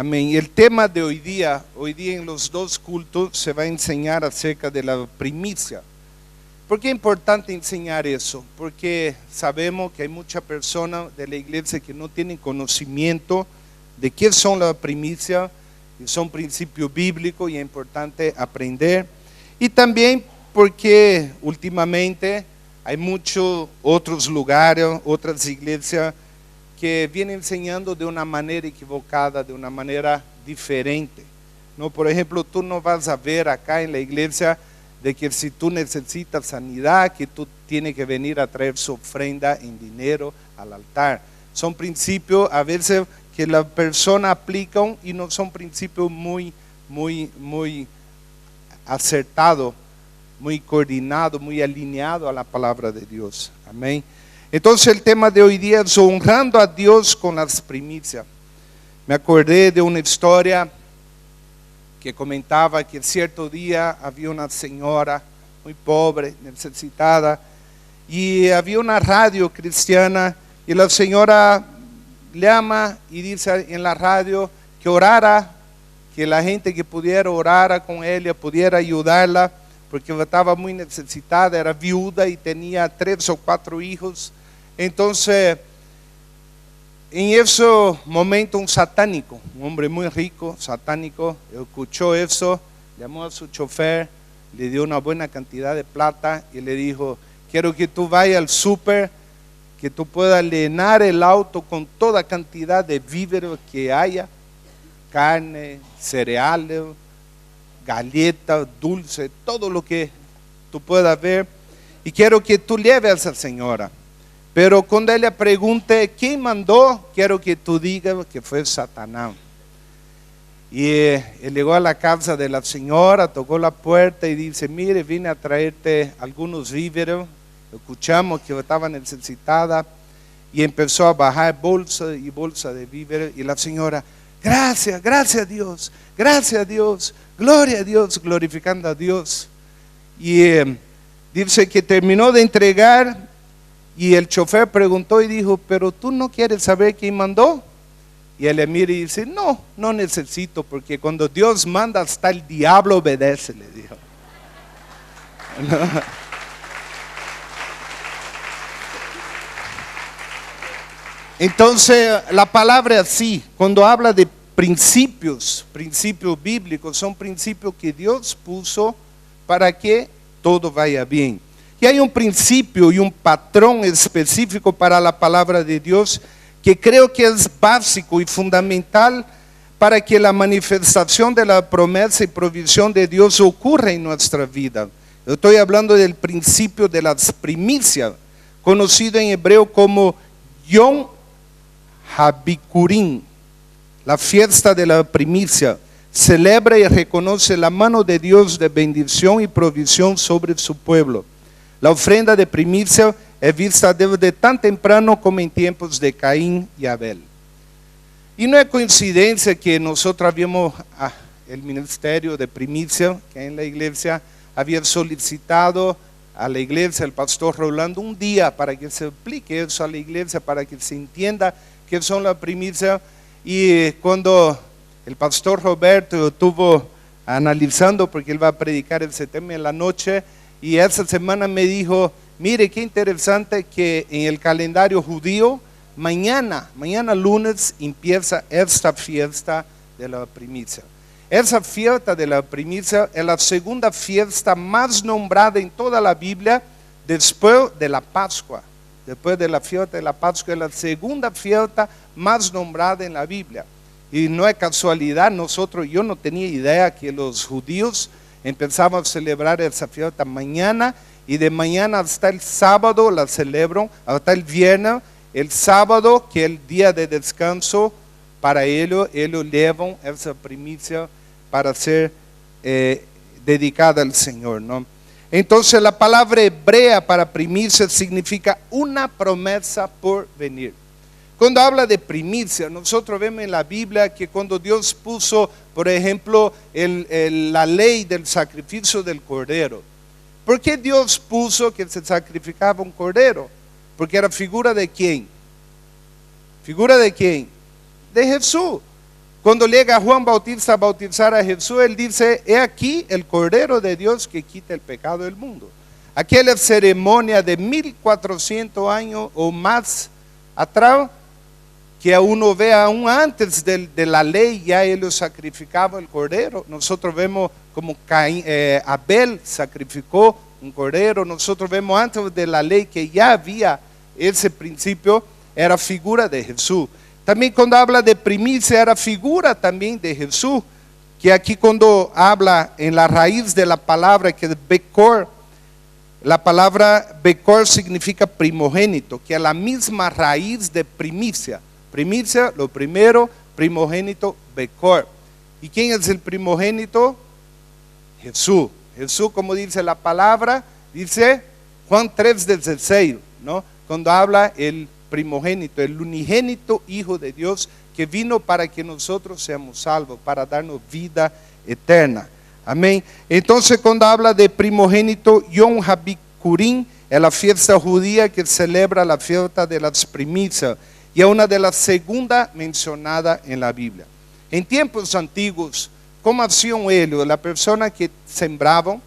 Amén. Y el tema de hoy día en los dos cultos se va a enseñar acerca de la primicia. ¿Por qué es importante enseñar eso? Porque sabemos que hay muchas personas de la iglesia que no tienen conocimiento de qué son las primicias, y son principios bíblicos y es importante aprender. Y también porque últimamente hay muchos otros lugares, otras iglesias que vienen enseñando de una manera equivocada, de una manera diferente, ¿no? Por ejemplo, tú no vas a ver acá en la iglesia de que si tú necesitas sanidad, que tú tienes que venir a traer su ofrenda en dinero al altar. Son principios a veces que la persona aplican y no son principios muy acertados, muy coordinados, muy alineados a la palabra de Dios. Amén. Entonces el tema de hoy día es honrando a Dios con las primicias. Me acordé de una historia que comentaba que cierto día había una señora muy pobre, necesitada, y había una radio cristiana y la señora llama y dice en la radio que orara, que la gente que pudiera orar con ella, pudiera ayudarla, porque estaba muy necesitada, era viuda y tenía 3 o 4 hijos. Entonces, en ese momento un satánico, un hombre muy rico, satánico, escuchó eso, llamó a su chofer, le dio una buena cantidad de plata y le dijo: quiero que tú vayas al súper, que tú puedas llenar el auto con toda cantidad de víveres que haya, carne, cereales, galletas, dulces, todo lo que tú puedas ver, y quiero que tú lleves a esa señora. Pero cuando ella pregunte quién mandó, quiero que tú digas que fue Satanás. Y él llegó a la casa de la señora, tocó la puerta y dice: mire, vine a traerte algunos víveres, escuchamos que estaba necesitada, y empezó a bajar bolsa y bolsa de víveres, y la señora: gracias, gracias a Dios, gloria a Dios, glorificando a Dios. Y dice que terminó de entregar. Y el chofer preguntó y dijo: pero tú no quieres saber quién mandó. Y él le mira y dice: no necesito, porque cuando Dios manda hasta el diablo obedece, le dijo. ¿No? Entonces la palabra así, cuando habla de principios bíblicos, son principios que Dios puso para que todo vaya bien. Y hay un principio y un patrón específico para la palabra de Dios que creo que es básico y fundamental para que la manifestación de la promesa y provisión de Dios ocurra en nuestra vida. Yo estoy hablando del principio de las primicias, conocido en hebreo como Yom HaBikurim, la fiesta de la primicia. Celebra y reconoce la mano de Dios de bendición y provisión sobre su pueblo. La ofrenda de primicia es vista desde tan temprano como en tiempos de Caín y Abel. Y no es coincidencia que nosotros habíamos el ministerio de primicia, que en la iglesia había solicitado a la iglesia, el pastor Rolando, un día para que se explique eso a la iglesia, para que se entienda qué son las primicias. Y cuando el pastor Roberto estuvo analizando, porque él va a predicar ese tema en la noche, y esa semana me dijo: mire qué interesante que en el calendario judío mañana lunes empieza esta fiesta de la primicia. Esa fiesta de la primicia es la segunda fiesta más nombrada en toda la Biblia después de la Pascua. Después de la fiesta de la Pascua es la segunda fiesta más nombrada en la Biblia. Y no es casualidad, yo no tenía idea que los judíos empezaban a celebrar esa fiesta mañana, y de mañana hasta el sábado la celebran, hasta el viernes. El sábado, que es el día de descanso para ellos llevan esa primicia para ser dedicada al Señor, ¿no? Entonces la palabra hebrea para primicia significa una promesa por venir. Cuando habla de primicia, nosotros vemos en la Biblia que cuando Dios puso, por ejemplo, la ley del sacrificio del cordero. ¿Por qué Dios puso que se sacrificaba un cordero? Porque era figura de ¿quién? ¿Figura de quién? De Jesús. Cuando llega Juan Bautista a bautizar a Jesús, él dice: he aquí el Cordero de Dios que quita el pecado del mundo. Aquella ceremonia de 1400 años o más atrás, que uno ve aún antes de la ley, ya ellos sacrificaban el cordero. Nosotros vemos como Abel sacrificó un cordero. Nosotros vemos antes de la ley que ya había ese principio, era figura de Jesús. También cuando habla de primicia, era figura también de Jesús, que aquí cuando habla en la raíz de la palabra, que es Bekor, la palabra Bekor significa primogénito, que es la misma raíz de primicia. Primicia, lo primero, primogénito, Bekor. ¿Y quién es el primogénito? Jesús. Jesús, como dice la palabra, dice Juan 3:16, ¿no? Cuando habla el primogénito, el unigénito Hijo de Dios, que vino para que nosotros seamos salvos, para darnos vida eterna. Amén. Entonces, cuando habla de primogénito, Yom HaBikurim es la fiesta judía que celebra la fiesta de las primicias, y es una de las segundas mencionadas en la Biblia. En tiempos antiguos, ¿cómo hacían ellos? La persona que sembraban,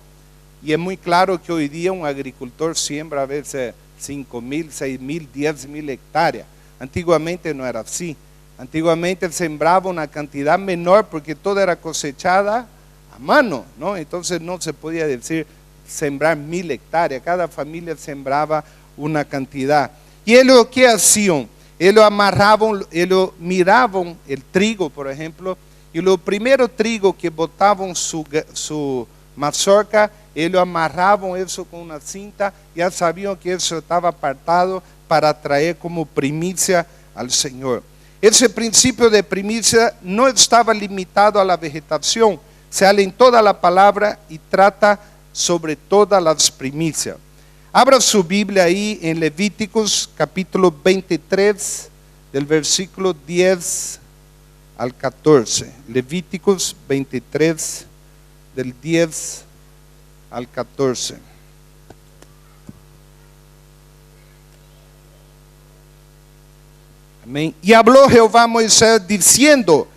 y es muy claro que hoy día un agricultor siembra a veces 5,000, 6,000, 10,000 hectáreas. Antiguamente no era así. Antiguamente sembraba una cantidad menor porque toda era cosechada a mano, ¿no? Entonces no se podía decir sembrar 1,000 hectáreas. Cada familia sembraba una cantidad. ¿Y ellos qué hacían? Ellos amarraban, ellos miraban el trigo, por ejemplo, y lo primero trigo que botaban su mazorca, ellos amarraban eso con una cinta, ya sabían que eso estaba apartado para traer como primicia al Señor. Ese principio de primicia no estaba limitado a la vegetación, sale en toda la palabra y trata sobre todas las primicias. Abra su Biblia ahí en Levíticos capítulo 23, del versículo 10 al 14. Levíticos 23, del 10 al 14. Amén. Y habló Jehová a Moisés diciendo,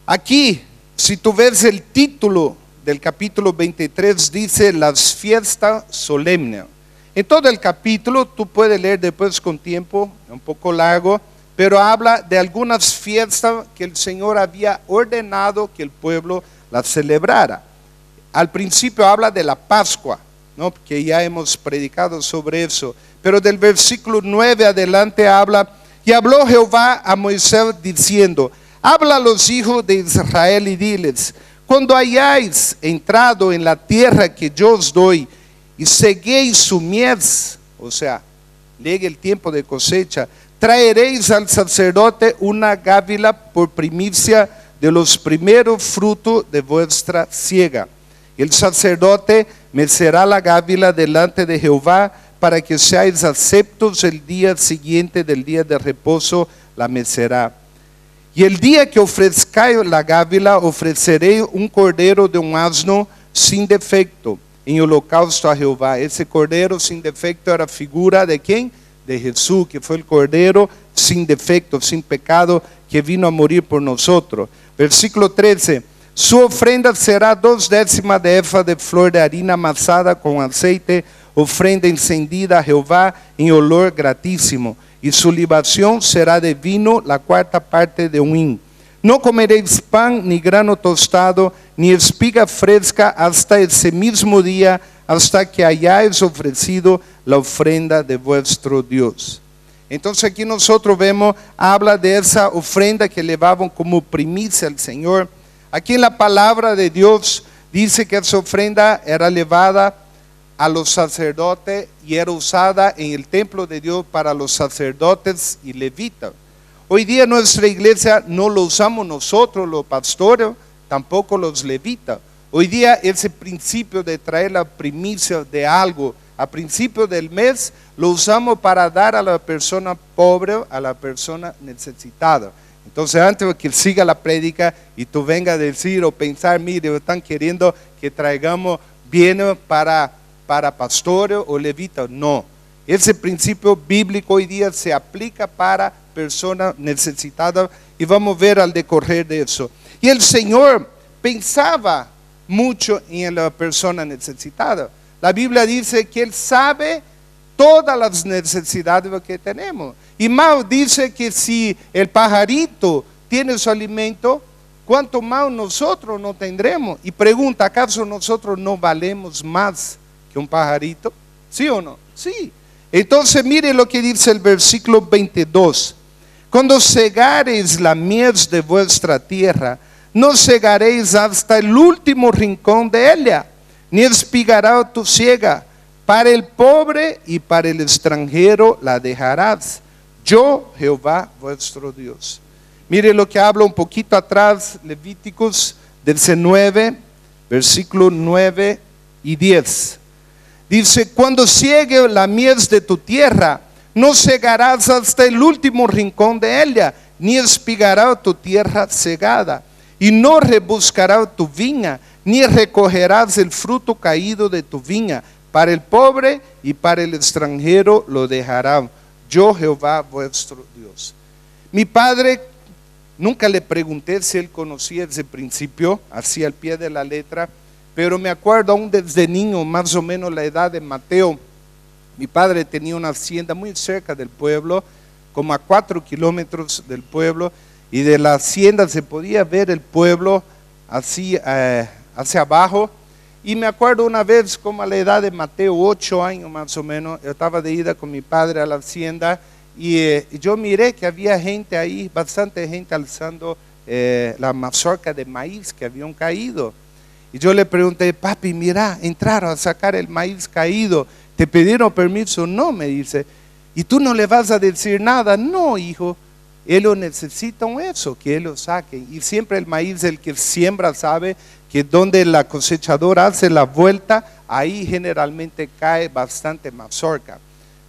aquí, si tú ves el título del capítulo 23, dice las fiestas solemnes. En todo el capítulo, tú puedes leer después con tiempo, un poco largo, pero habla de algunas fiestas que el Señor había ordenado que el pueblo las celebrara. Al principio habla de la Pascua, ¿no? Que ya hemos predicado sobre eso, pero del versículo 9 adelante habla, y habló Jehová a Moisés diciendo, habla a los hijos de Israel y diles, cuando hayáis entrado en la tierra que yo os doy, y seguéis su mies, o sea, llegue el tiempo de cosecha, traeréis al sacerdote una gávila por primicia de los primeros frutos de vuestra siega. El sacerdote mecerá la gávila delante de Jehová para que seáis aceptos el día siguiente del día de reposo, la mecerá. Y el día que ofrezcáis la gávila, ofreceréis un cordero de un asno sin defecto en holocausto a Jehová. Ese cordero sin defecto era figura de ¿quién? De Jesús, que fue el cordero sin defecto, sin pecado, que vino a morir por nosotros. Versículo 13. Su ofrenda será 2/10 de efa de flor de harina amasada con aceite, ofrenda encendida a Jehová en olor gratísimo. Y su libación será de vino, la 4ª parte de un hin. No comeréis pan, ni grano tostado, ni espiga fresca hasta ese mismo día, hasta que hayáis ofrecido la ofrenda de vuestro Dios. Entonces aquí nosotros vemos, habla de esa ofrenda que llevaban como primicia al Señor. Aquí en la palabra de Dios dice que esa ofrenda era llevada a los sacerdotes y era usada en el templo de Dios para los sacerdotes y levitas. Hoy día nuestra iglesia no lo usamos nosotros los pastores, tampoco los levitas. Hoy día ese principio de traer la primicia de algo a principio del mes lo usamos para dar a la persona pobre, a la persona necesitada. Entonces antes de que siga la prédica y tú vengas a decir o pensar, mire, están queriendo que traigamos bienes para pastores o levitas. No, ese principio bíblico hoy día se aplica para persona necesitada y vamos a ver al decorrer de eso. Y el Señor pensaba mucho en la persona necesitada. La Biblia dice que Él sabe todas las necesidades que tenemos. Y más dice que si el pajarito tiene su alimento, ¿cuánto más nosotros no tendremos? Y pregunta, ¿acaso nosotros no valemos más que un pajarito? ¿Sí o no? Sí. Entonces mire lo que dice el versículo 22. Cuando segareis la mies de vuestra tierra, no segaréis hasta el último rincón de ella, ni espigará tu siega. Para el pobre y para el extranjero la dejarás. Yo, Jehová, vuestro Dios. Mire lo que habla un poquito atrás, Levíticos 19, versículo 9 y 10. Dice, cuando siegue la mies de tu tierra, no segarás hasta el último rincón de ella, ni espigará tu tierra segada, y no rebuscará tu viña, ni recogerás el fruto caído de tu viña. Para el pobre y para el extranjero lo dejará. Yo, Jehová, vuestro Dios. Mi padre, nunca le pregunté si él conocía ese principio, así al pie de la letra, pero me acuerdo aún desde niño, más o menos la edad de Mateo. Mi padre tenía una hacienda muy cerca del pueblo, como a 4 kilómetros del pueblo, y de la hacienda se podía ver el pueblo así hacia abajo. Y me acuerdo una vez, como a la edad de Mateo, 8 años más o menos, yo estaba de ida con mi padre a la hacienda y yo miré que había gente ahí, bastante gente alzando la mazorca de maíz que habían caído. Y yo le pregunté, papi, mira, entraron a sacar el maíz caído, ¿te pidieron permiso? No, me dice. ¿Y tú no le vas a decir nada? No, hijo, ellos necesitan eso, que ellos saquen. Y siempre el maíz, el que siembra sabe que donde la cosechadora hace la vuelta, ahí generalmente cae bastante mazorca,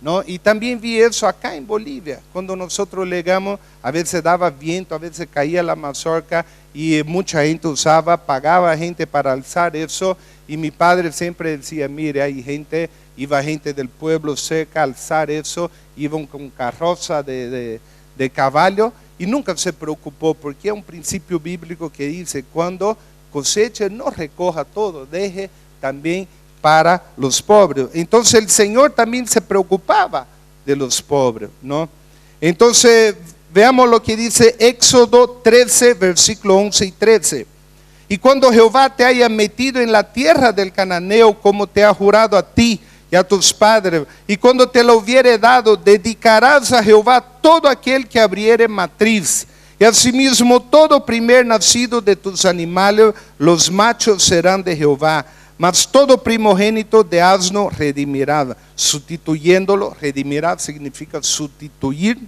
¿no? Y también vi eso acá en Bolivia, cuando nosotros llegamos, a veces daba viento, a veces caía la mazorca y mucha gente usaba, pagaba gente para alzar eso, y mi padre siempre decía, mire, hay gente, iba gente del pueblo cerca a alzar eso, iban con carroza de caballo, y nunca se preocupó, porque hay un principio bíblico que dice, cuando coseche, no recoja todo, deje también para los pobres. Entonces el Señor también se preocupaba de los pobres, ¿no? Entonces veamos lo que dice Éxodo 13, versículo 11 y 13. Y cuando Jehová te haya metido en la tierra del cananeo, como te ha jurado a ti y a tus padres, y cuando te lo hubiere dado, dedicarás a Jehová todo aquel que abriere matriz. Y asimismo todo primer nacido de tus animales, los machos serán de Jehová. Mas todo primogénito de asno redimirá. Sustituyéndolo, redimirá significa sustituir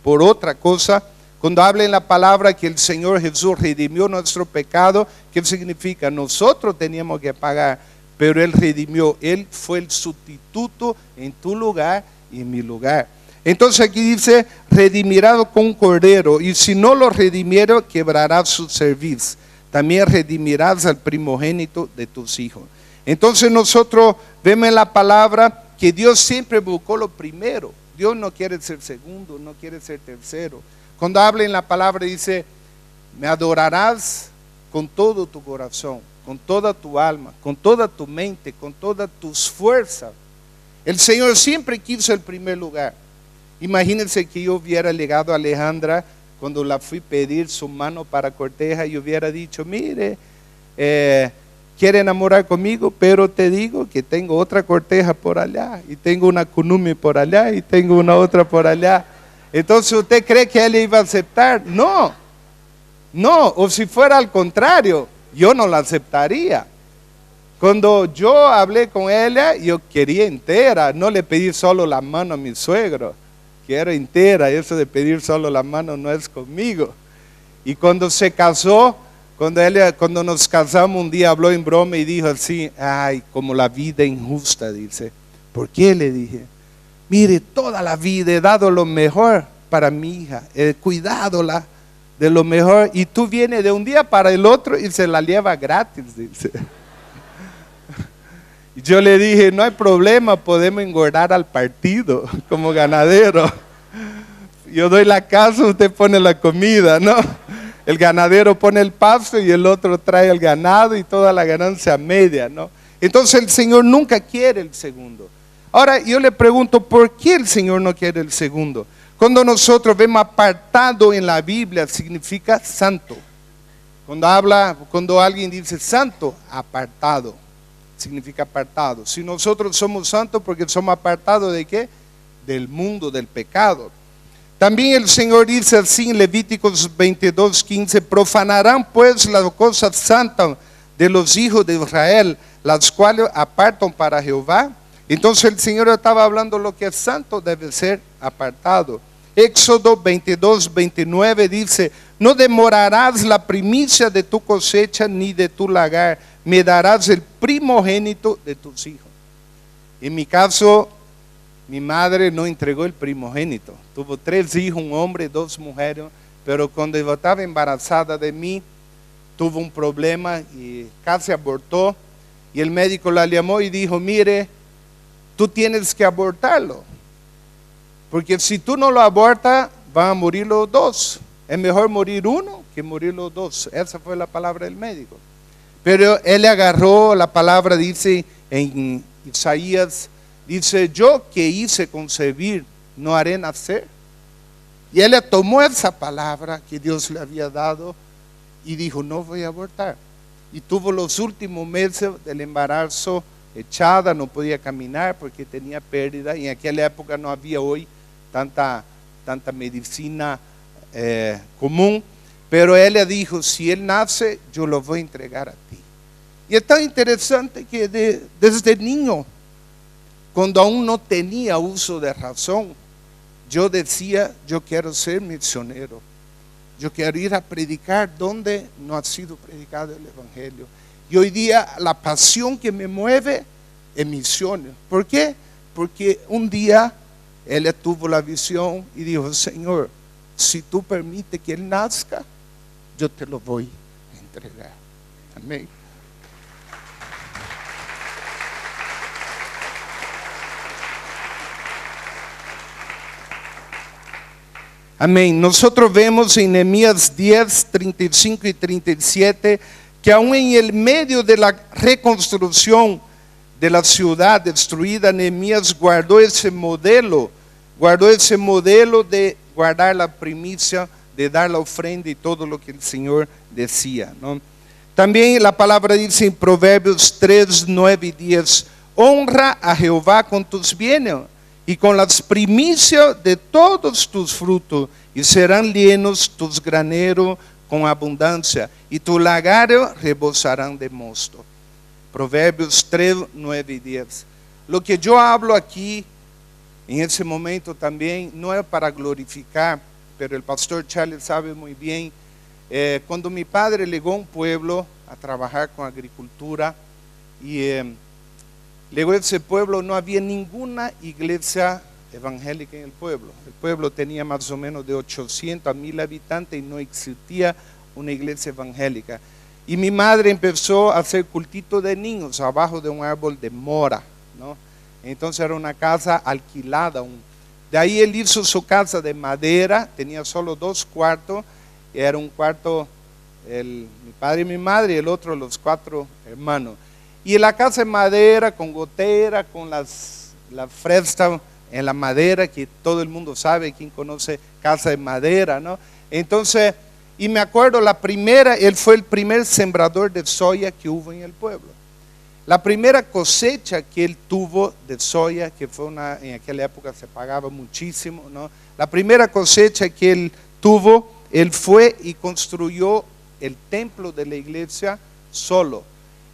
por otra cosa. Cuando habla en la palabra que el Señor Jesús redimió nuestro pecado, ¿qué significa? Nosotros teníamos que pagar, pero Él redimió. Él fue el sustituto en tu lugar y en mi lugar. Entonces aquí dice, redimirá con un cordero, y si no lo redimiera, quebrará su cerviz. También redimirás al primogénito de tus hijos. Entonces nosotros vemos en la palabra que Dios siempre buscó lo primero. Dios no quiere ser segundo, no quiere ser tercero. Cuando habla en la palabra dice, me adorarás con todo tu corazón, con toda tu alma, con toda tu mente, con todas tus fuerzas. El Señor siempre quiso el primer lugar. Imagínense que yo hubiera llegado a Alejandra cuando la fui pedir su mano para corteja y hubiera dicho, mire, quiere enamorar conmigo, pero te digo que tengo otra corteja por allá, y tengo una kunumi por allá, y tengo una otra por allá. Entonces, ¿usted cree que él iba a aceptar? No, o si fuera al contrario, yo no la aceptaría. Cuando yo hablé con ella, yo quería entera, no le pedí solo la mano a mi suegro. Quiero entera, eso de pedir solo la mano no es conmigo. Y cuando se casó, cuando nos casamos un día habló en broma y dijo así, ay, como la vida injusta, dice. ¿Por qué? Le dije, mire, toda la vida he dado lo mejor para mi hija, he cuidado de lo mejor, y tú vienes de un día para el otro y se la lleva gratis, dice. Yo le dije, no hay problema, podemos engordar al partido como ganadero. yo doy la casa, usted pone la comida, ¿no? El ganadero pone el pasto y el otro trae el ganado y toda la ganancia media, ¿no? Entonces el Señor nunca quiere el segundo. Ahora yo le pregunto, ¿por qué el Señor no quiere el segundo? Cuando nosotros vemos apartado en la Biblia, significa santo. Cuando alguien dice santo, apartado, significa apartado. Si nosotros somos santos, porque somos apartados ¿de qué? Del mundo, del pecado. También el Señor dice así en Levíticos 22:15, profanarán pues las cosas santas de los hijos de Israel, las cuales apartan para Jehová. Entonces el Señor estaba hablando lo que es santo debe ser apartado. Éxodo 22:29 dice, no demorarás la primicia de tu cosecha ni de tu lagar, me darás el primogénito de tus hijos. En mi caso, mi madre no entregó el primogénito. Tuvo 3 hijos, un hombre, 2 mujeres, pero cuando yo estaba embarazada de mí, tuvo un problema y casi abortó. Y el médico la llamó y dijo, mire, tú tienes que abortarlo. Porque si tú no lo abortas, van a morir los 2. Es mejor morir uno que morir los 2. Esa fue la palabra del médico. Pero él agarró la palabra, dice en Isaías, dice, yo que hice concebir, no haré nacer. Y él tomó esa palabra que Dios le había dado y dijo, no voy a abortar. Y tuvo los últimos meses del embarazo echada, no podía caminar porque tenía pérdida. Y en aquella época no había hoy tanta medicina común. Pero él le dijo, si él nace, yo lo voy a entregar a ti. Y es tan interesante que desde niño, cuando aún no tenía uso de razón, yo decía, yo quiero ser misionero. Yo quiero ir a predicar donde no ha sido predicado el Evangelio. Y hoy día la pasión que me mueve es misiones. ¿Por qué? Porque un día él tuvo la visión y dijo, Señor, si tú permites que él nazca, yo te lo voy a entregar. Amén. Amén. Nosotros vemos en Nehemías 10, 35 y 37 que aún en el medio de la reconstrucción de la ciudad destruida, Nehemías guardó ese modelo de guardar la primicia, de dar la ofrenda y todo lo que el Señor decía, ¿no? También la palabra dice en Proverbios 3, 9 y 10, honra a Jehová con tus bienes y con las primicias de todos tus frutos, y serán llenos tus graneros con abundancia, y tus lagares rebosarán de mosto. Proverbios 3, 9 y 10. Lo que yo hablo aquí, en ese momento también, no es para glorificar, pero el pastor Charles sabe muy bien, cuando mi padre llegó a un pueblo a trabajar con agricultura, y luego de ese pueblo no había ninguna iglesia evangélica en el pueblo. El pueblo tenía más o menos de 800 a 1000 habitantes y no existía una iglesia evangélica. Y mi madre empezó a hacer cultito de niños abajo de un árbol de mora, ¿no? Entonces era una casa alquilada. De ahí él hizo su casa de madera, tenía solo 2 cuartos. Era un cuarto, mi padre y mi madre, y el otro los 4 hermanos. Y en la casa de madera, con gotera, con la fresta en la madera, que todo el mundo sabe, quien conoce casa de madera, ¿no? Entonces, y me acuerdo él fue el primer sembrador de soya que hubo en el pueblo. La primera cosecha que él tuvo de soya, que fue en aquella época se pagaba muchísimo, ¿no? La primera cosecha que él tuvo, él fue y construyó el templo de la iglesia solo.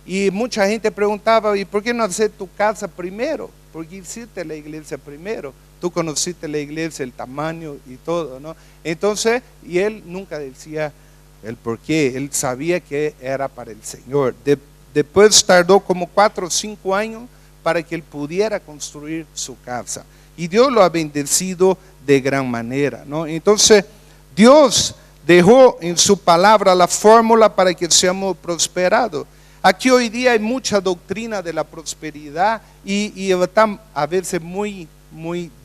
Y mucha gente preguntaba, ¿y por qué no hacer tu casa primero? ¿Por qué hiciste la iglesia primero? Tú conociste la iglesia, el tamaño y todo, ¿no? Entonces, y él nunca decía el por qué, él sabía que era para el Señor. Después tardó como 4 o 5 años para que él pudiera construir su casa. Y Dios lo ha bendecido de gran manera, ¿no? Entonces, Dios dejó en su palabra la fórmula para que seamos prosperados. Aquí hoy día hay mucha doctrina de la prosperidad y está a veces muy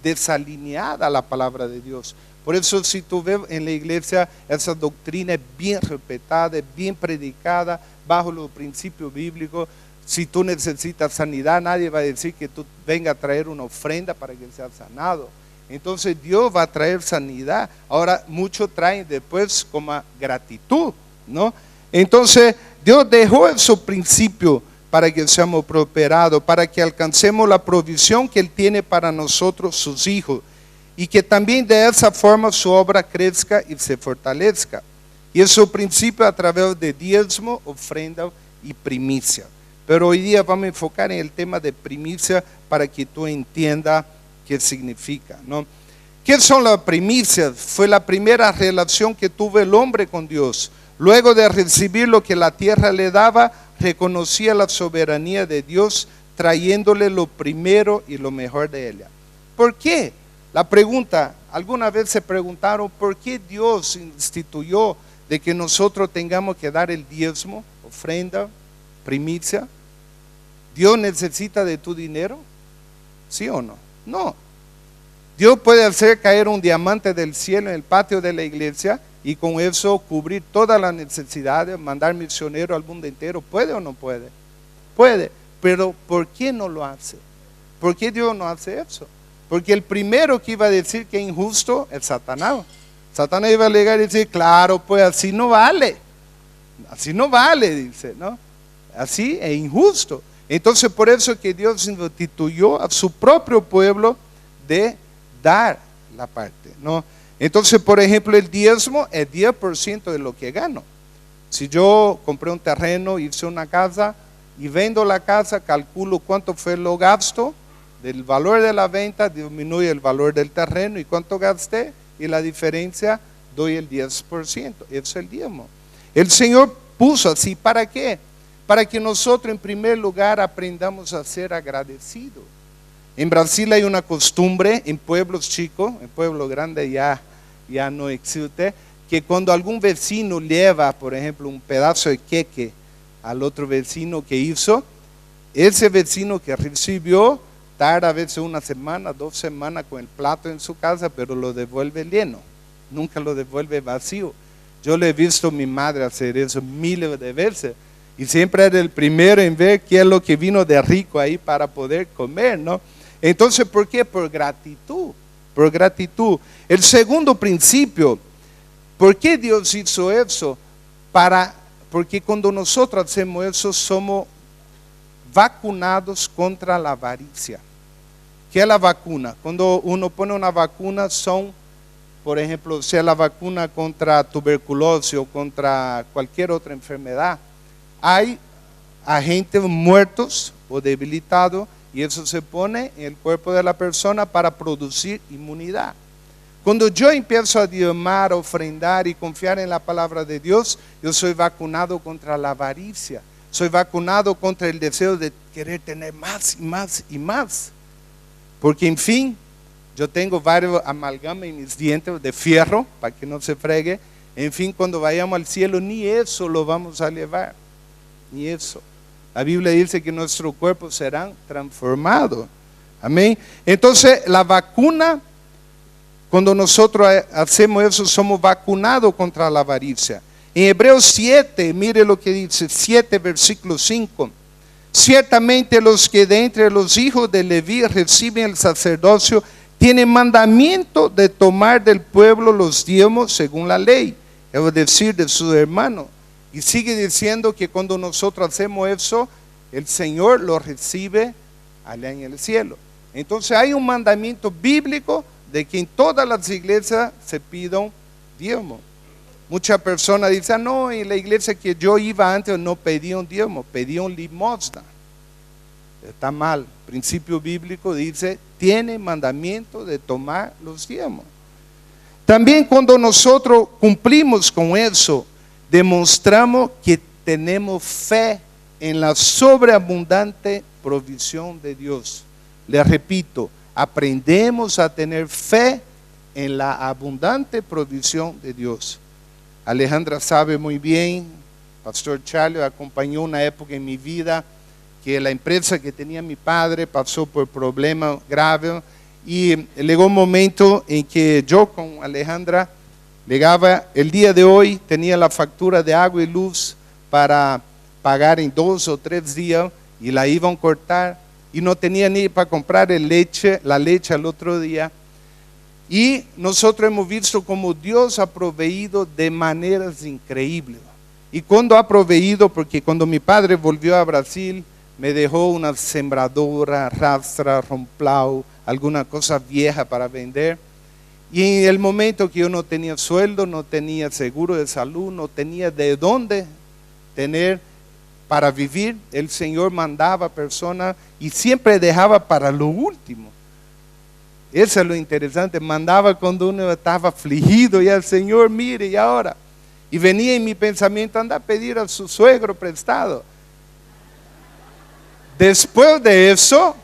desalineada la palabra de Dios. Por eso si tú ves en la iglesia, esa doctrina es bien respetada, es bien predicada, bajo los principios bíblicos. Si tú necesitas sanidad, nadie va a decir que tú venga a traer una ofrenda para que seas sanado. Entonces Dios va a traer sanidad. Ahora muchos traen después como gratitud, ¿no? Entonces Dios dejó esos principios para que seamos prosperados, para que alcancemos la provisión que Él tiene para nosotros, sus hijos, y que también de esa forma su obra crezca y se fortalezca. Y esos principios a través de diezmo, ofrenda y primicia. Pero hoy día vamos a enfocar en el tema de primicia para que tú entiendas qué significa, ¿no? ¿Qué son las primicias? Fue la primera relación que tuvo el hombre con Dios. Luego de recibir lo que la tierra le daba, reconocía la soberanía de Dios, trayéndole lo primero y lo mejor de ella. ¿Por qué? La pregunta, ¿alguna vez se preguntaron por qué Dios instituyó de que nosotros tengamos que dar el diezmo, ofrenda, primicia? ¿Dios necesita de tu dinero? ¿Sí o no? No. Dios puede hacer caer un diamante del cielo en el patio de la iglesia y con eso cubrir todas las necesidades, mandar misioneros al mundo entero. ¿Puede o no puede? Puede, pero ¿por qué no lo hace? ¿Por qué Dios no hace eso? Porque el primero que iba a decir que es injusto es Satanás. Satanás iba a llegar y decir, claro, pues así no vale. Así no vale, dice, ¿no? Así es injusto. Entonces por eso es que Dios instituyó a su propio pueblo de dar la parte, ¿no? Entonces, por ejemplo, el diezmo es 10% de lo que gano. Si yo compré un terreno, hice una casa y vendo la casa, calculo cuánto fue lo gasto, del valor de la venta disminuye el valor del terreno y cuánto gasté y la diferencia doy el 10%. Eso es el diezmo. El Señor puso así, ¿para qué? Para que nosotros en primer lugar aprendamos a ser agradecidos. En Brasil hay una costumbre, en pueblos chicos, en pueblos grandes ya no existe, que cuando algún vecino lleva, por ejemplo, un pedazo de queque al otro vecino que hizo, ese vecino que recibió tarda a veces una semana, 2 semanas con el plato en su casa, pero lo devuelve lleno, nunca lo devuelve vacío. Yo le he visto a mi madre hacer eso miles de veces y siempre era el primero en ver qué es lo que vino de rico ahí para poder comer, ¿no? Entonces, ¿por qué? Por gratitud, por gratitud. El segundo principio, ¿por qué Dios hizo eso? Porque cuando nosotros hacemos eso, somos vacunados contra la avaricia. ¿Qué es la vacuna? Cuando uno pone una vacuna son, por ejemplo, sea la vacuna contra tuberculosis o contra cualquier otra enfermedad, hay agentes muertos o debilitados y eso se pone en el cuerpo de la persona para producir inmunidad. Cuando yo empiezo a diezmar, ofrendar y confiar en la palabra de Dios, yo soy vacunado contra la avaricia. Soy vacunado contra el deseo de querer tener más y más y más. Porque en fin, yo tengo varios amalgamas en mis dientes de fierro para que no se fregue. En fin, cuando vayamos al cielo, ni eso lo vamos a llevar. Ni eso. La Biblia dice que nuestros cuerpos serán transformados. Amén. Entonces, la vacuna, cuando nosotros hacemos eso, somos vacunados contra la avaricia. En Hebreos 7, mire lo que dice, 7 versículo 5. Ciertamente los que de entre los hijos de Leví reciben el sacerdocio, tienen mandamiento de tomar del pueblo los diezmos según la ley, es decir, de sus hermanos. Y sigue diciendo que cuando nosotros hacemos eso, el Señor lo recibe allá en el cielo. Entonces hay un mandamiento bíblico de que en todas las iglesias se pida un diezmo. Muchas personas dicen, no, en la iglesia que yo iba antes no pedía un diezmo, pedía un limosna. Está mal. El principio bíblico dice, tiene mandamiento de tomar los diezmos. También cuando nosotros cumplimos con eso, demostramos que tenemos fe en la sobreabundante provisión de Dios. Les repito, aprendemos a tener fe en la abundante provisión de Dios. Alejandra sabe muy bien, Pastor Charlie acompañó una época en mi vida que la empresa que tenía mi padre pasó por problemas graves Y llegó un momento en que yo con Alejandra llegaba, el día de hoy tenía la factura de agua y luz para pagar en 2 o 3 días y la iban a cortar y no tenía ni para comprar la leche al otro día. Y nosotros hemos visto cómo Dios ha proveído de maneras increíbles. Y cuando ha proveído, porque cuando mi padre volvió a Brasil, me dejó una sembradora, rastra, romplau, alguna cosa vieja para vender. Y en el momento que yo no tenía sueldo, no tenía seguro de salud, no tenía de dónde tener para vivir, el Señor mandaba personas y siempre dejaba para lo último. Eso es lo interesante, mandaba cuando uno estaba afligido y el Señor, mire, y ahora. Y venía en mi pensamiento, anda a pedir a su suegro prestado. Después de eso,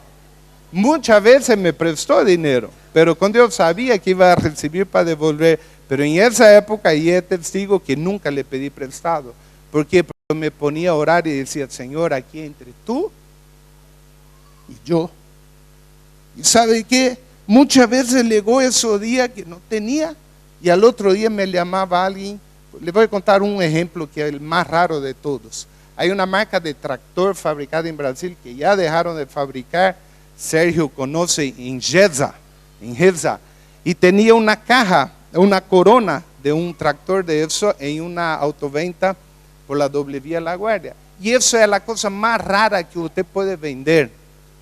muchas veces me prestó dinero, pero cuando yo sabía que iba a recibir para devolver, pero en esa época y es testigo que nunca le pedí prestado. ¿Por qué? Porque me ponía a orar y decía, Señor, aquí entre tú y yo. ¿Y sabe qué? Muchas veces llegó esos días que no tenía y al otro día me llamaba alguien. Le voy a contar un ejemplo que es el más raro de todos. Hay una marca de tractor fabricada en Brasil que ya dejaron de fabricar. Sergio conoce en Gesa, y tenía una caja, una corona de un tractor de eso en una autoventa por la doble vía La Guardia. Y eso es la cosa más rara que usted puede vender.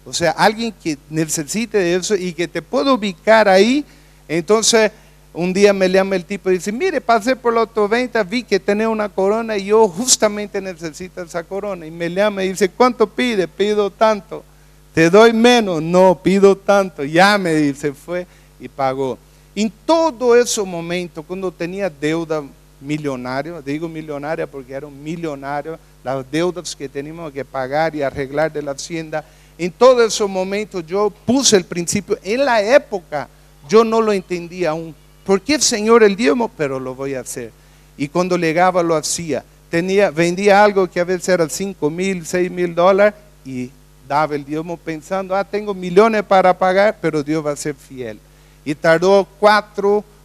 O sea, alguien que necesite de eso y que te pueda ubicar ahí. Entonces, un día me llama el tipo y dice, mire, pasé por la autoventa, vi que tenía una corona y yo justamente necesito esa corona. Y me llama y dice, ¿cuánto pide? Pido tanto. ¿Te doy menos? No, pido tanto. Ya me dice, fue y pagó. En todo ese momento, cuando tenía deuda millonaria, digo millonaria porque era un millonario, las deudas que teníamos que pagar y arreglar de la hacienda, en todo ese momento yo puse el principio. En la época yo no lo entendía aún. ¿Por qué, Señor, el diezmo? Pero lo voy a hacer. Y cuando llegaba lo hacía. Vendía algo que a veces era $5,000, $6,000 y daba el diezmo pensando, tengo millones para pagar, pero Dios va a ser fiel. Y tardó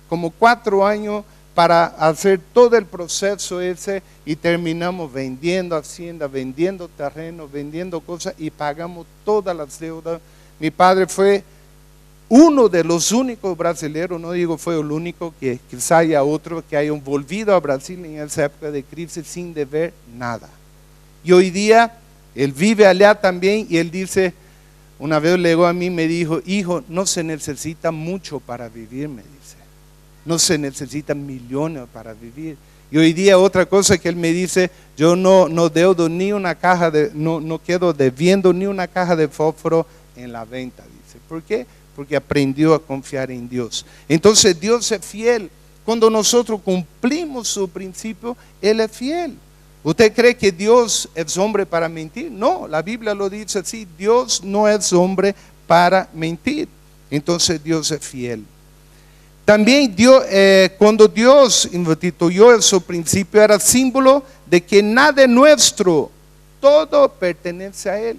como 4 años para hacer todo el proceso ese y terminamos vendiendo hacienda, vendiendo terreno, vendiendo cosas y pagamos todas las deudas. Mi padre fue uno de los únicos brasileños, no digo fue el único, que quizá haya otro que hayan volvido a Brasil en esa época de crisis sin deber nada. Y hoy día él vive allá también y él dice, una vez llegó a mí y me dijo, hijo, no se necesita mucho para vivir, me dice. No se necesitan millones para vivir. Y hoy día otra cosa que él me dice, yo no deudo ni una caja no quedo debiendo ni una caja de fósforo en la venta, dice. ¿Por qué? Porque aprendió a confiar en Dios. Entonces Dios es fiel. Cuando nosotros cumplimos su principio, Él es fiel. ¿Usted cree que Dios es hombre para mentir? No, la Biblia lo dice así, Dios no es hombre para mentir. Entonces Dios es fiel. También cuando Dios instituyó su principio, era símbolo de que nada es nuestro, todo pertenece a Él.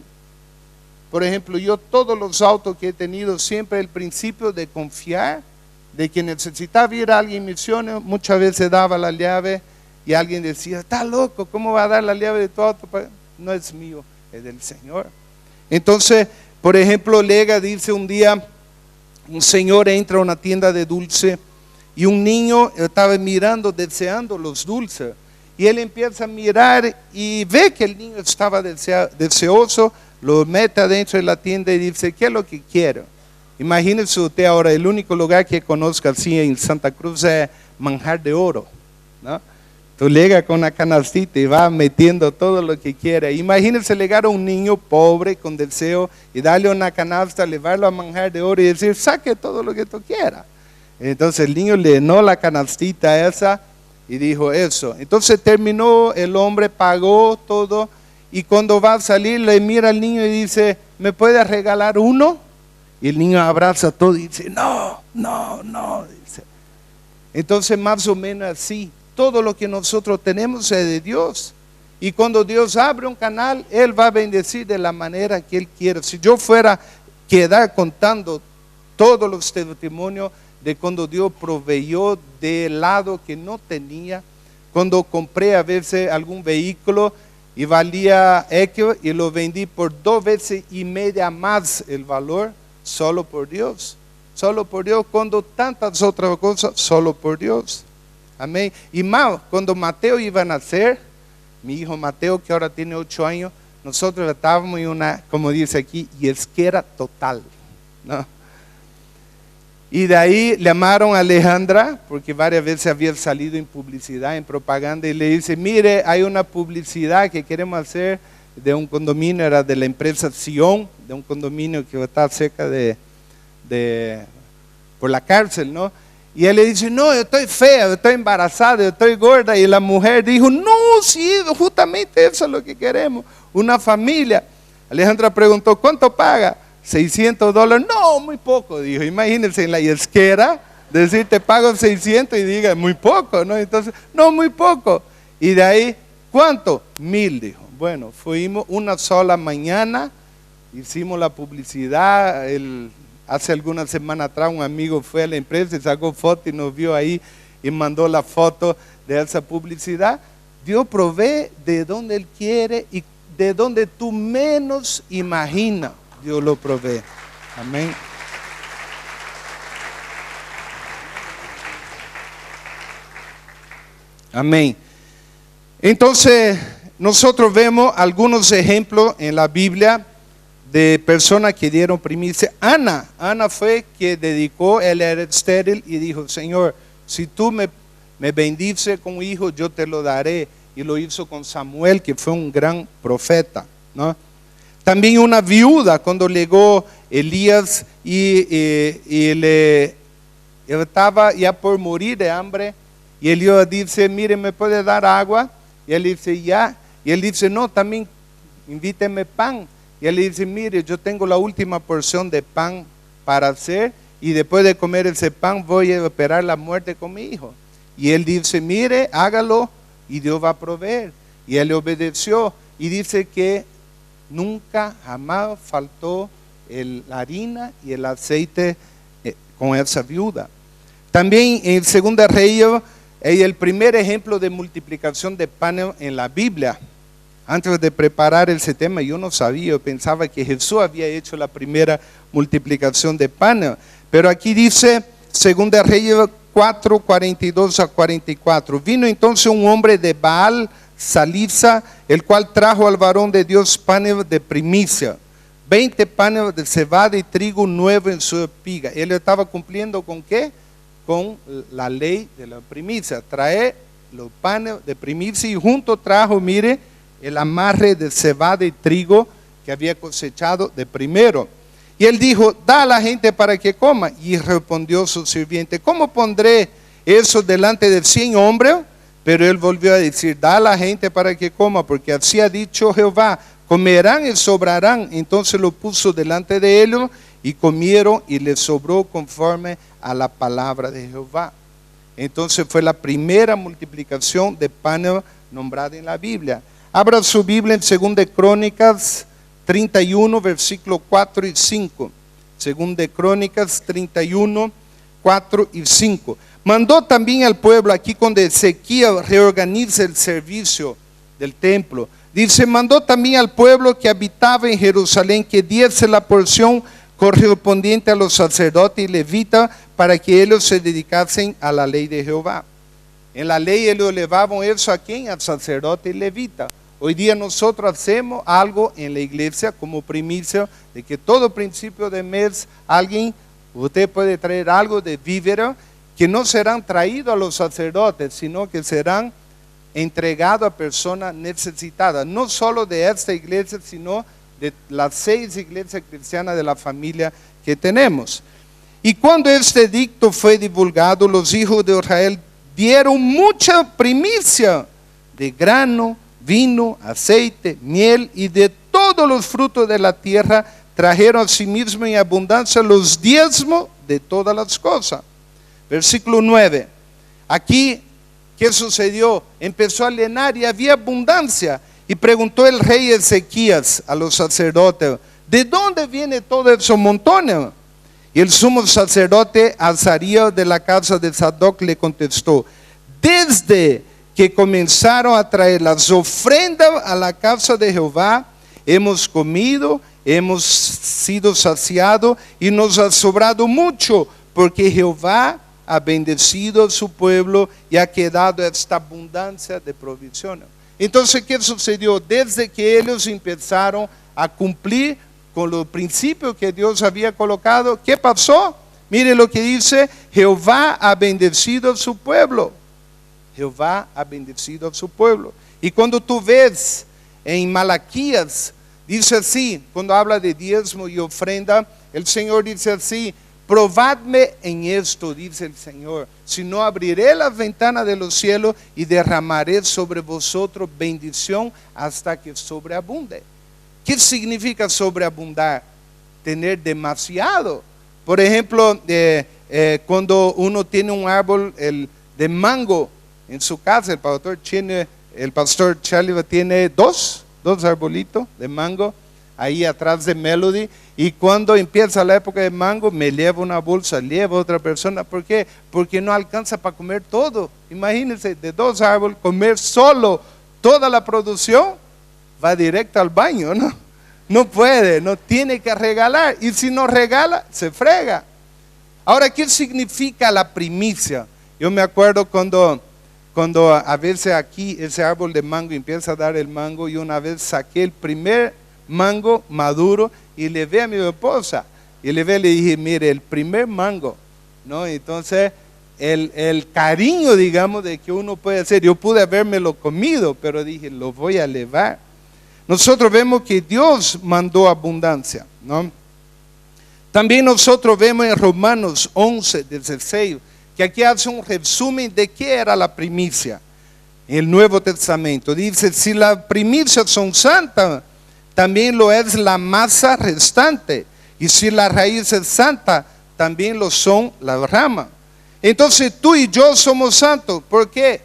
Por ejemplo, yo todos los autos que he tenido, siempre el principio de confiar, de que necesitaba ir a alguien en misiones, muchas veces daba la llave y alguien decía, está loco, ¿cómo va a dar la llave de tu auto? No es mío, es del Señor. Entonces, por ejemplo, Lega dice un día, un señor entra a una tienda de dulce y un niño estaba mirando, deseando los dulces. Y él empieza a mirar y ve que el niño estaba deseoso, lo mete adentro de la tienda y dice, ¿qué es lo que quiero? Imagínese usted ahora, el único lugar que conozca así en Santa Cruz es Manjar de Oro, ¿no? Tú llegas con una canastita y vas metiendo todo lo que quiera. Imagínense llegar a un niño pobre con deseo y darle una canasta, llevarlo a Manjar de Oro y decir, saque todo lo que tú quieras. Entonces el niño llenó la canastita esa y dijo eso. Entonces terminó, el hombre pagó todo y cuando va a salir le mira al niño y dice, ¿me puedes regalar uno? Y el niño abraza todo y dice, no, dice. Entonces más o menos así. Todo lo que nosotros tenemos es de Dios. Y cuando Dios abre un canal, Él va a bendecir de la manera que Él quiere. Si yo fuera a quedar contando todos los testimonios de cuando Dios proveyó del lado que no tenía. Cuando compré a veces algún vehículo y valía X y lo vendí por 2 veces y media más el valor, solo por Dios. Solo por Dios, cuando tantas otras cosas, solo por Dios. Amén. Y más, cuando Mateo iba a nacer, mi hijo Mateo, que ahora tiene 8 años, nosotros estábamos en una, como dice aquí, yesquera total, ¿no? Y de ahí llamaron a Alejandra, porque varias veces había salido en publicidad, en propaganda, y le dice, mire, hay una publicidad que queremos hacer de un condominio, era de la empresa Sion, de un condominio que está cerca por la cárcel, ¿no? Y él le dice, no, yo estoy fea, yo estoy embarazada, yo estoy gorda. Y la mujer dijo, no, sí, justamente eso es lo que queremos, una familia. Alejandra preguntó, ¿cuánto paga? $600. No, muy poco, dijo. Imagínense en la yesquera, decir te pago 600 y diga, muy poco, ¿no? Entonces, no, muy poco. Y de ahí, ¿cuánto? 1,000, dijo. Bueno, fuimos una sola mañana, hicimos la publicidad. Hace algunas semanas atrás un amigo fue a la empresa y sacó foto y nos vio ahí y mandó la foto de esa publicidad. Dios provee de donde Él quiere y de donde tú menos imaginas. Dios lo provee. Amén. Amén. Entonces, nosotros vemos algunos ejemplos en la Biblia de personas que dieron primicia. Ana fue que dedicó, él era estéril y dijo, Señor, si tú me bendices con un hijo, yo te lo daré. Y lo hizo con Samuel, que fue un gran profeta, ¿no? También una viuda, cuando llegó Elías y él estaba ya por morir de hambre, y Elías dice, mire, ¿me puede dar agua? Y él dice, ya. Y él dice, no, también invíteme pan. Y él dice, mire, yo tengo la última porción de pan para hacer, y después de comer ese pan voy a esperar la muerte con mi hijo. Y él dice, mire, hágalo y Dios va a proveer. Y él le obedeció, y dice que nunca, jamás faltó la harina y el aceite con esa viuda. También en 2 Reyes hay el primer ejemplo de multiplicación de pan en la Biblia. Antes de preparar ese tema yo no sabía, yo pensaba que Jesús había hecho la primera multiplicación de pan. Pero aquí dice 2 Reyes 4, 42 a 44. Vino entonces un hombre de Baal Salisa, el cual trajo al varón de Dios panes de primicia, 20 panes de cebada y trigo nuevo en su espiga. Él estaba cumpliendo ¿con qué? Con la ley de la primicia. Trae los panes de primicia y junto trajo, mire, el amarre de cebada y trigo que había cosechado de primero. Y él dijo, da a la gente para que coma. Y respondió su sirviente, ¿cómo pondré eso delante de 100 hombres? Pero él volvió a decir, da a la gente para que coma, porque así ha dicho Jehová, comerán y sobrarán. Entonces lo puso delante de ellos y comieron y les sobró conforme a la palabra de Jehová. Entonces fue la primera multiplicación de pan nombrada en la Biblia. Abra su Biblia en 2 Crónicas 31, versículos 4 y 5. 2 Crónicas 31, 4 y 5. Mandó también al pueblo, aquí cuando Ezequías reorganiza el servicio del templo, dice, mandó también al pueblo que habitaba en Jerusalén que diese la porción correspondiente a los sacerdotes y levitas para que ellos se dedicasen a la ley de Jehová. En la ley ellos elevaban eso a ¿quién? Al sacerdote y levita. Hoy día nosotros hacemos algo en la iglesia como primicia de que todo principio de mes usted puede traer algo de víveres que no serán traídos a los sacerdotes, sino que serán entregados a personas necesitadas, no solo de esta iglesia, sino de las 6 iglesias cristianas de la familia que tenemos. Y cuando este edicto fue divulgado, los hijos de Israel dieron mucha primicia de grano, vino, aceite, miel y de todos los frutos de la tierra. Trajeron a sí mismos en abundancia los diezmos de todas las cosas. Versículo 9. Aquí, ¿qué sucedió? Empezó a llenar y había abundancia. Y preguntó el rey Ezequías a los sacerdotes, ¿de dónde viene todo esos montones? Y el sumo sacerdote Azarías de la casa de Sadoc le contestó: desde que comenzaron a traer las ofrendas a la casa de Jehová, hemos comido, hemos sido saciados y nos ha sobrado mucho, porque Jehová ha bendecido a su pueblo y ha quedado esta abundancia de provisiones. Entonces, ¿qué sucedió? Desde que ellos empezaron a cumplir con los principios que Dios había colocado, ¿qué pasó? Mire lo que dice: Jehová ha bendecido a su pueblo. Jehová ha bendecido a su pueblo. Y cuando tú ves en Malaquías, dice así, cuando habla de diezmo y ofrenda, el Señor dice así: probadme en esto, dice el Señor, si no abriré las ventanas de los cielos y derramaré sobre vosotros bendición hasta que sobreabunde. ¿Qué significa sobreabundar? Tener demasiado. Por ejemplo, cuando uno tiene un árbol de mango en su casa, el pastor Charlie tiene dos arbolitos de mango ahí atrás de Melody, y cuando empieza la época de mango me lleva una bolsa, lleva otra persona. ¿Por qué? Porque no alcanza para comer todo. Imagínense, de 2 árboles comer solo toda la producción, va directo al baño, no puede, no, tiene que regalar, y si no regala, se frega. Ahora, ¿qué significa la primicia? Yo me acuerdo cuando a veces aquí ese árbol de mango empieza a dar el mango, y una vez saqué el primer mango maduro y le vi a mi esposa, y le dije: mire, el primer mango, ¿no? Entonces el cariño, digamos, de que uno puede hacer, yo pude habérmelo comido, pero dije: lo voy a elevar. Nosotros vemos que Dios mandó abundancia, ¿no? También nosotros vemos en Romanos 11:16, que aquí hace un resumen de qué era la primicia en el Nuevo Testamento. Dice: si las primicias son santas, también lo es la masa restante, y si la raíz es santa, también lo son las ramas. Entonces tú y yo somos santos. ¿Por qué?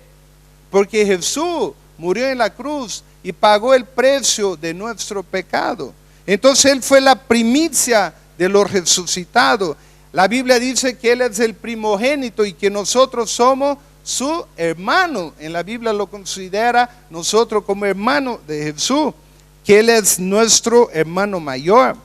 Porque Jesús murió en la cruz y pagó el precio de nuestro pecado. Entonces Él fue la primicia de los resucitados. La Biblia dice que Él es el primogénito y que nosotros somos su hermano. En la Biblia lo considera nosotros como hermanos de Jesús, que Él es nuestro hermano mayor.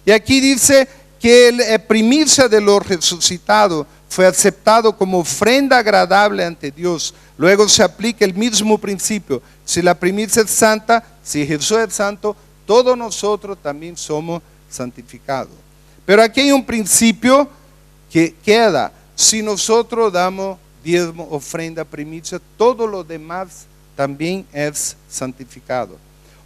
Y aquí dice que la primicia de los resucitados fue aceptado como ofrenda agradable ante Dios. Luego se aplica el mismo principio. Si la primicia es santa, si Jesús es santo, todos nosotros también somos santificados. Pero aquí hay un principio que queda: si nosotros damos diezmo, ofrenda, primicia, todo lo demás también es santificado.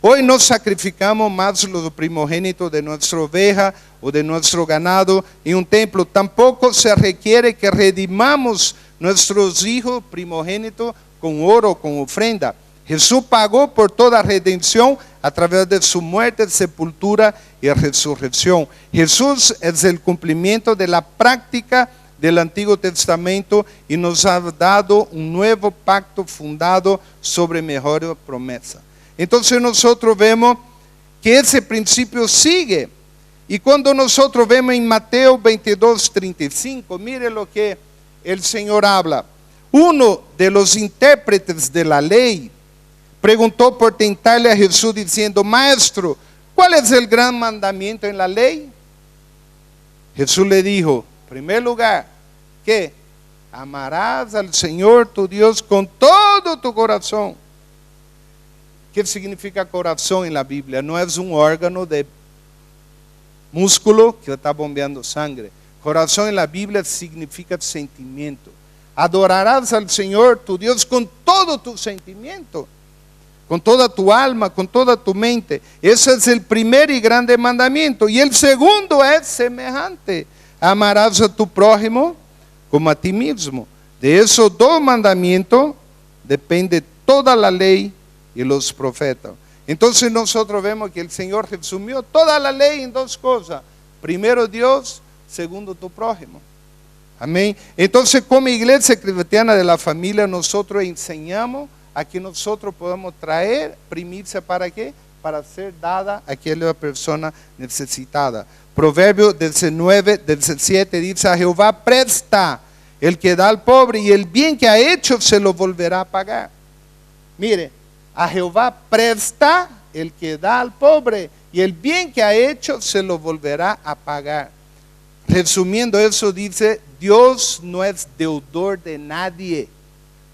Hoy no sacrificamos más los primogénitos de nuestra oveja o de nuestro ganado en un templo. Tampoco se requiere que redimamos nuestros hijos primogénitos con oro o con ofrenda. Jesús pagó por toda redención a través de su muerte, sepultura y resurrección. Jesús es el cumplimiento de la práctica del Antiguo Testamento y nos ha dado un nuevo pacto fundado sobre mejores promesas. Entonces nosotros vemos que ese principio sigue. Y cuando nosotros vemos en Mateo 22:35, mire lo que el Señor habla. Uno de los intérpretes de la ley preguntó por tentarle a Jesús diciendo: Maestro, ¿cuál es el gran mandamiento en la ley? Jesús le dijo: en primer lugar, ¿qué? Amarás al Señor tu Dios con todo tu corazón. ¿Qué significa corazón en la Biblia? No es un órgano de músculo que está bombeando sangre. Corazón en la Biblia significa sentimiento. Adorarás al Señor tu Dios con todo tu sentimiento, con toda tu alma, con toda tu mente. Ese es el primer y grande mandamiento. Y el segundo es semejante: amarás a tu prójimo como a ti mismo. De esos 2 mandamientos depende toda la ley y los profetas. Entonces nosotros vemos que el Señor resumió toda la ley en 2 cosas: primero Dios, segundo tu prójimo. Amén. Entonces, como iglesia cristiana de la familia, nosotros enseñamos a que nosotros podamos traer primicia. ¿Para qué? para ser dada a aquella persona necesitada. Proverbio 19, 17 dice: a Jehová presta el que da al pobre, y el bien que ha hecho se lo volverá a pagar. Mire, a Jehová presta el que da al pobre, y el bien que ha hecho se lo volverá a pagar. Resumiendo eso, dice: Dios no es deudor de nadie.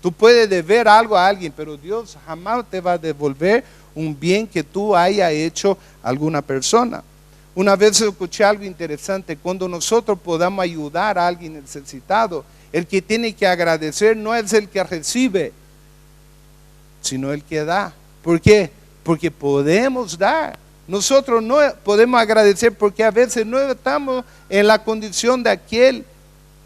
Tú puedes deber algo a alguien, pero Dios jamás te va a devolver un bien que tú hayas hecho a alguna persona. Una vez escuché algo interesante: cuando nosotros podamos ayudar a alguien necesitado, el que tiene que agradecer no es el que recibe, sino el que da. ¿Por qué? Porque podemos dar. Nosotros no podemos agradecer porque a veces no estamos en la condición de aquel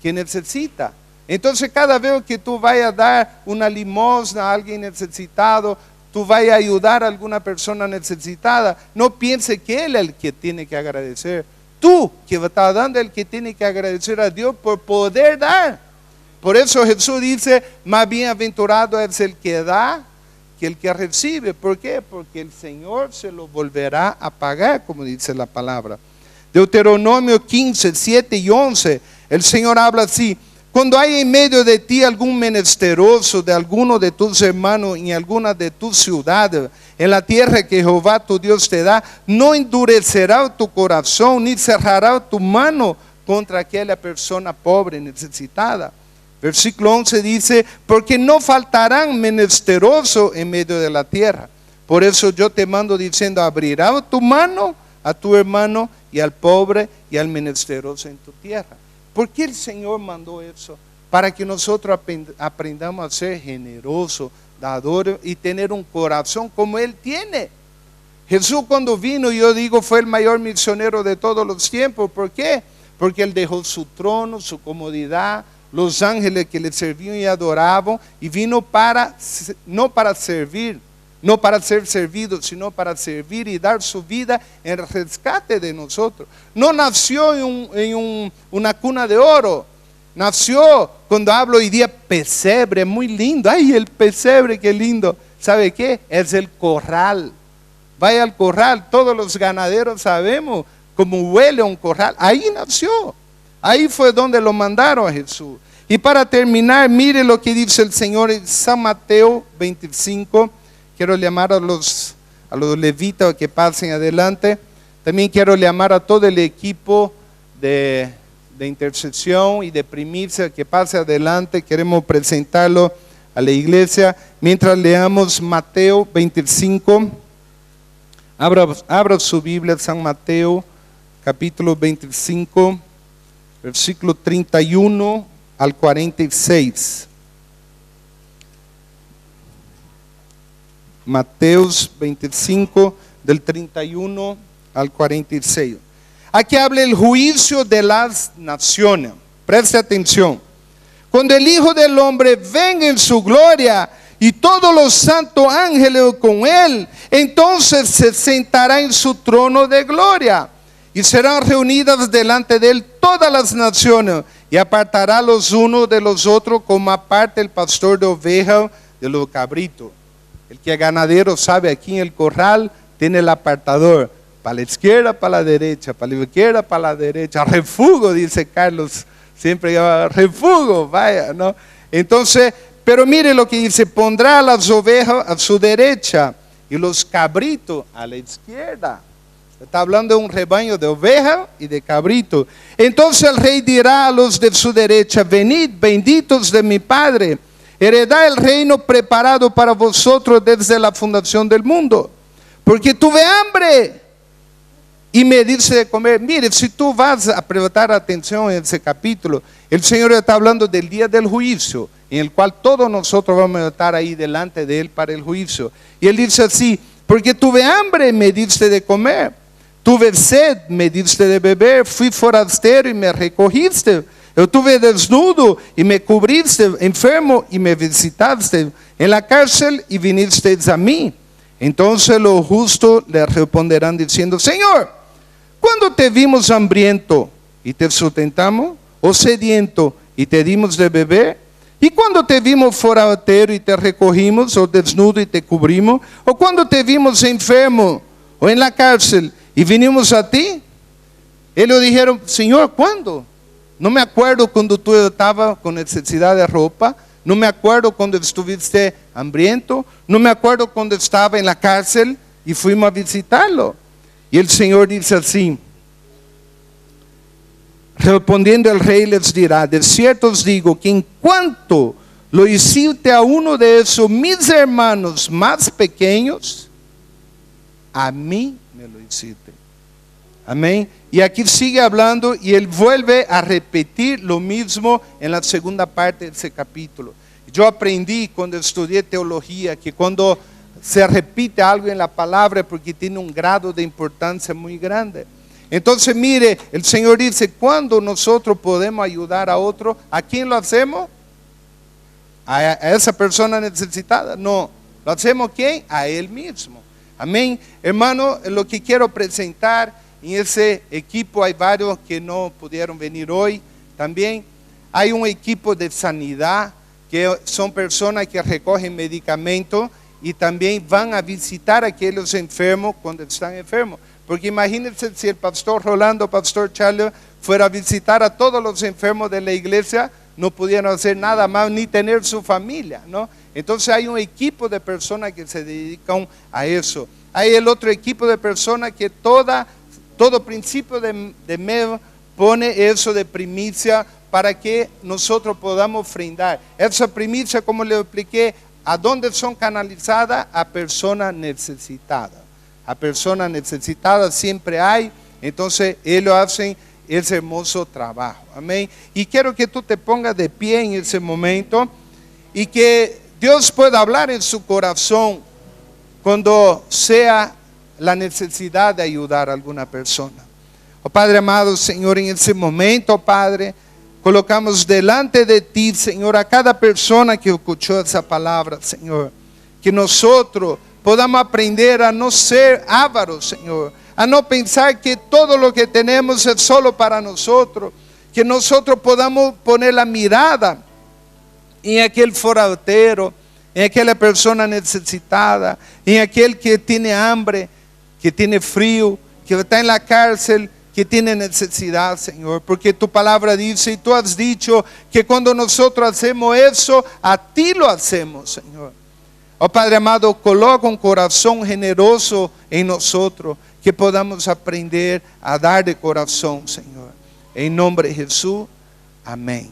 que necesita. Entonces, cada vez que tú vayas a dar una limosna a alguien necesitado, tú vayas a ayudar a alguna persona necesitada, no piense que él es el que tiene que agradecer. Tú que estás dando es el que tiene que agradecer a Dios por poder dar. Por eso Jesús dice: más bienaventurado es el que da que el que recibe. ¿Por qué? Porque el Señor se lo volverá a pagar, como dice la palabra. Deuteronomio 15, 7 y 11, el Señor habla así: cuando hay en medio de ti algún menesteroso de alguno de tus hermanos en alguna de tus ciudades, en la tierra que Jehová tu Dios te da, no endurecerá tu corazón, ni cerrará tu mano contra aquella persona pobre, necesitada. Versículo 11 dice: porque no faltarán menesterosos en medio de la tierra. Por eso yo te mando diciendo: abrirá tu mano a tu hermano y al pobre y al menesteroso en tu tierra. ¿Por qué el Señor mandó eso? Para que nosotros aprendamos a ser generosos, dadores y tener un corazón como Él tiene. Jesús, cuando vino, yo digo, fue el mayor misionero de todos los tiempos. ¿Por qué? Porque Él dejó su trono, su comodidad, los ángeles que le servían y adoraban, y vino no para servir, no para ser servido, sino para servir y dar su vida en rescate de nosotros. No nació en una cuna de oro. Nació, cuando hablo hoy día, pesebre, muy lindo. Ay, el pesebre, qué lindo. ¿Sabe qué? Es el corral. Vaya al corral, todos los ganaderos sabemos cómo huele un corral. Ahí nació. Ahí fue donde lo mandaron a Jesús. Y para terminar, mire lo que dice el Señor en San Mateo 25. Quiero llamar a los levitas que pasen adelante. También quiero llamar a todo el equipo de intercesión y de primicia que pase adelante. Queremos presentarlo a la iglesia. Mientras leamos Mateo 25, abra su Biblia, San Mateo, capítulo 25, versículo 31 al 46. Mateos 25, del 31 al 46. Aquí habla el juicio de las naciones. Preste atención. Cuando el Hijo del Hombre venga en su gloria y todos los santos ángeles con él, entonces se sentará en su trono de gloria y serán reunidas delante de él todas las naciones, y apartará los unos de los otros, como aparta el pastor de ovejas de los cabritos. El que es ganadero sabe, aquí en el corral tiene el apartador, para la izquierda, para la derecha, para la izquierda, para la derecha. Refugio, dice Carlos, siempre llama refugio, vaya, ¿no? Entonces, pero mire lo que dice: pondrá las ovejas a su derecha y los cabritos a la izquierda. Está hablando de un rebaño de ovejas y de cabritos. Entonces el rey dirá a los de su derecha: venid, benditos de mi Padre, heredad el reino preparado para vosotros desde la fundación del mundo. Porque tuve hambre y me diste de comer. Mire, si tú vas a prestar atención en ese capítulo, el Señor está hablando del día del juicio, en el cual todos nosotros vamos a estar ahí delante de Él para el juicio. Y Él dice así: porque tuve hambre y me diste de comer, tuve sed, me diste de beber, fui forastero y me recogiste, yo tuve desnudo y me cubriste, enfermo y me visitaste, en la cárcel y vinisteis a mí. Entonces los justos le responderán diciendo: Señor, ¿cuándo te vimos hambriento y te sustentamos? ¿O sediento y te dimos de beber? ¿Y cuando te vimos forastero y te recogimos? ¿O desnudo y te cubrimos? ¿O cuando te vimos enfermo o en la cárcel y vinimos a ti. Ellos dijeron, Señor, ¿cuándo? No me acuerdo cuando tú estabas con necesidad de ropa. No me acuerdo cuando estuviste hambriento. No me acuerdo cuando estaba en la cárcel y fuimos a visitarlo. Y el Señor dice así: respondiendo el rey les dirá, de cierto os digo que en cuanto lo hiciste a uno de esos mis hermanos más pequeños, a mí me lo hiciste. Amén. Y aquí sigue hablando y él vuelve a repetir lo mismo en la segunda parte de ese capítulo. Yo aprendí cuando estudié teología que cuando se repite algo en la palabra es porque tiene un grado de importancia muy grande. Entonces mire, el Señor dice, cuando nosotros podemos ayudar a otro, ¿a quién lo hacemos? ¿A esa persona necesitada? No, ¿lo hacemos a quién? A Él mismo. Amén. Hermano, lo que quiero presentar en ese equipo, hay varios que no pudieron venir hoy también. Hay un equipo de sanidad que son personas que recogen medicamentos y también van a visitar a aquellos enfermos cuando están enfermos. Porque imagínense si el pastor Rolando, pastor Charlie, fuera a visitar a todos los enfermos de la iglesia, no pudieran hacer nada más ni tener su familia, ¿no? Entonces hay un equipo de personas que se dedican a eso. Hay el otro equipo de personas que todo principio de mes pone eso de primicia para que nosotros podamos ofrendar. Esa primicia, como le expliqué, ¿a dónde son canalizadas? A personas necesitadas. A personas necesitadas siempre hay. Entonces ellos hacen ese hermoso trabajo. Amén. Y quiero que tú te pongas de pie en ese momento y que Dios pueda hablar en su corazón cuando sea la necesidad de ayudar a alguna persona. Oh Padre amado, Señor, en ese momento, Padre, colocamos delante de ti, Señor, a cada persona que escuchó esa palabra, Señor, que nosotros podamos aprender a no ser ávaros, Señor, a no pensar que todo lo que tenemos es solo para nosotros, que nosotros podamos poner la mirada en aquel forastero, en aquella persona necesitada, en aquel que tiene hambre, que tiene frío, que está en la cárcel, que tiene necesidad, Señor, porque tu palabra dice y tú has dicho que cuando nosotros hacemos eso, a ti lo hacemos, Señor. Oh Padre amado, coloca un corazón generoso en nosotros, que podamos aprender a dar de corazón, Señor. En nombre de Jesús, amén.